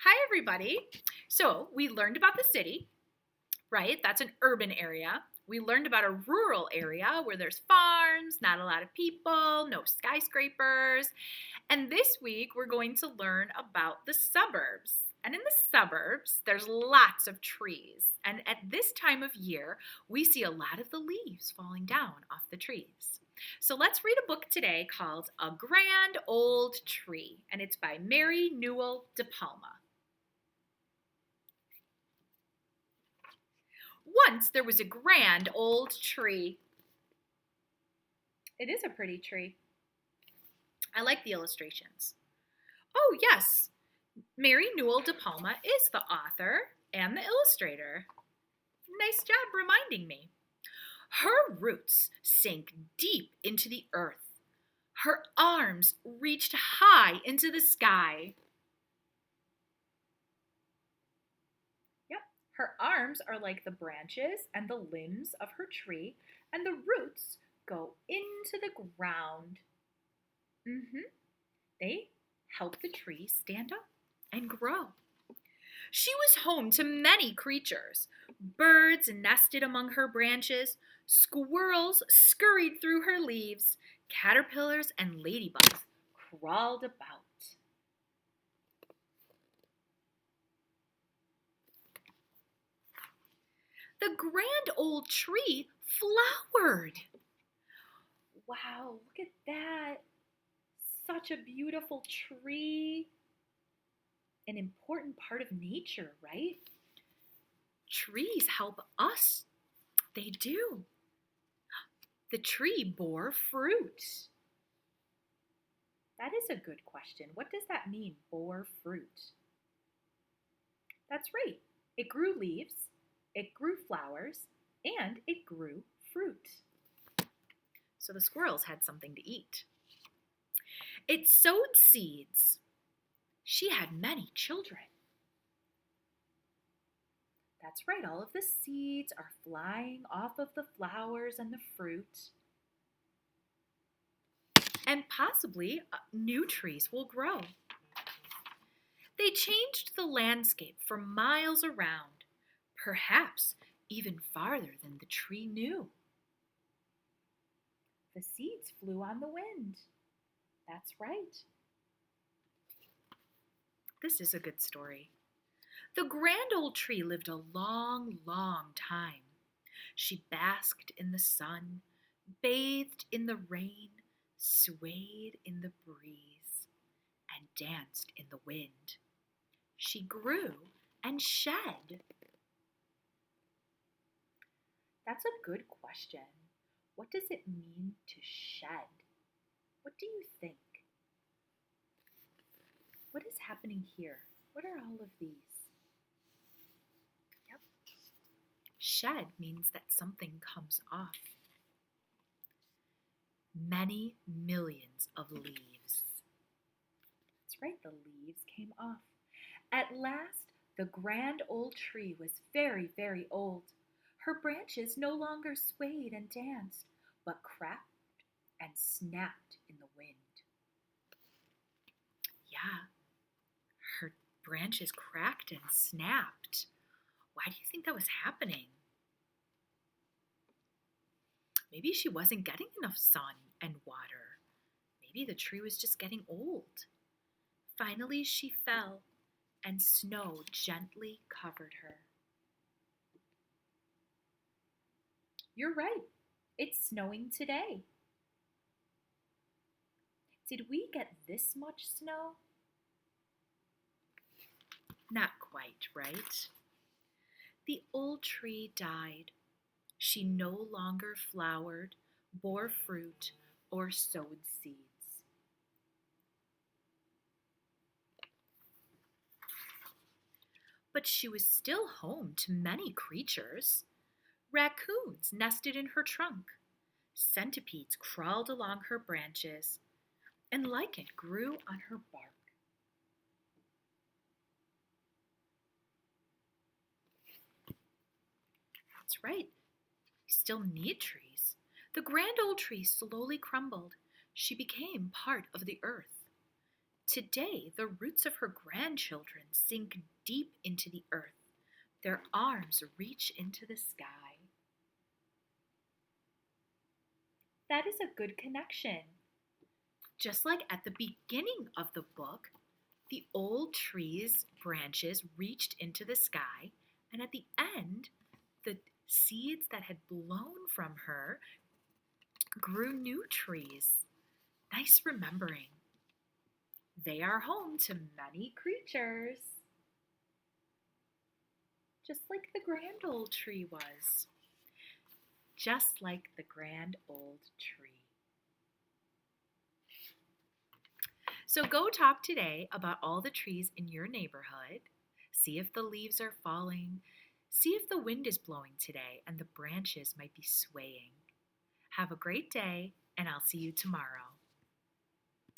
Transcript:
Hi, everybody. So we learned about the city, right? That's an urban area. We learned about a rural area where there's farms, not a lot of people, no skyscrapers. And this week, we're going to learn about the suburbs. And in the suburbs, there's lots of trees. And at this time of year, we see a lot of the leaves falling down off the trees. So let's read a book today called A Grand Old Tree, and it's by Mary Newell de Palma. Once there was a grand old tree. It is a pretty tree. I like the illustrations. Oh, yes, Mary Newell de Palma is the author and the illustrator. Nice job reminding me. Her roots sank deep into the earth. Her arms reached high into the sky. Yep, her arms are like the branches and the limbs of her tree, and the roots go into the ground. They help the tree stand up and grow. She was home to many creatures. Birds nested among her branches, squirrels scurried through her leaves, caterpillars and ladybugs crawled about. The grand old tree flowered. Wow, look at that. Such a beautiful tree. An important part of nature, right? Trees help us. They do. The tree bore fruit. That is a good question. What does that mean, bore fruit? That's right. It grew leaves, it grew flowers, and it grew fruit. So the squirrels had something to eat. It sowed seeds. She had many children. That's right, all of the seeds are flying off of the flowers and the fruit. And possibly new trees will grow. They changed the landscape for miles around, perhaps even farther than the tree knew. The seeds flew on the wind. That's right. This is a good story. The grand old tree lived a long, long time. She basked in the sun, bathed in the rain, swayed in the breeze, and danced in the wind. She grew and shed. That's a good question. What does it mean to shed? What do you think? What is happening here? What are all of these? Yep. Shed means that something comes off. Many millions of leaves. That's right, the leaves came off. At last, the grand old tree was very, very old. Her branches no longer swayed and danced, but cracked and snapped in the wind. Yeah, her branches cracked and snapped. Why do you think that was happening? Maybe she wasn't getting enough sun and water. Maybe the tree was just getting old. Finally, she fell, and snow gently covered her. You're right. It's snowing today. Did we get this much snow? Not quite, right? The old tree died. She no longer flowered, bore fruit, or sowed seeds. But she was still home to many creatures. Raccoons nested in her trunk. Centipedes crawled along her branches, and lichen grew on her bark. That's right. We still need trees. The grand old tree slowly crumbled. She became part of the earth. Today, the roots of her grandchildren sink deep into the earth. Their arms reach into the sky. That is a good connection. Just like at the beginning of the book, the old tree's branches reached into the sky, and at the end, the seeds that had blown from her grew new trees. Nice remembering. They are home to many creatures, just like the grand old tree was. Just like the grand old tree. So go talk today about all the trees in your neighborhood. See if the leaves are falling. See if the wind is blowing today and the branches might be swaying. Have a great day, and I'll see you tomorrow.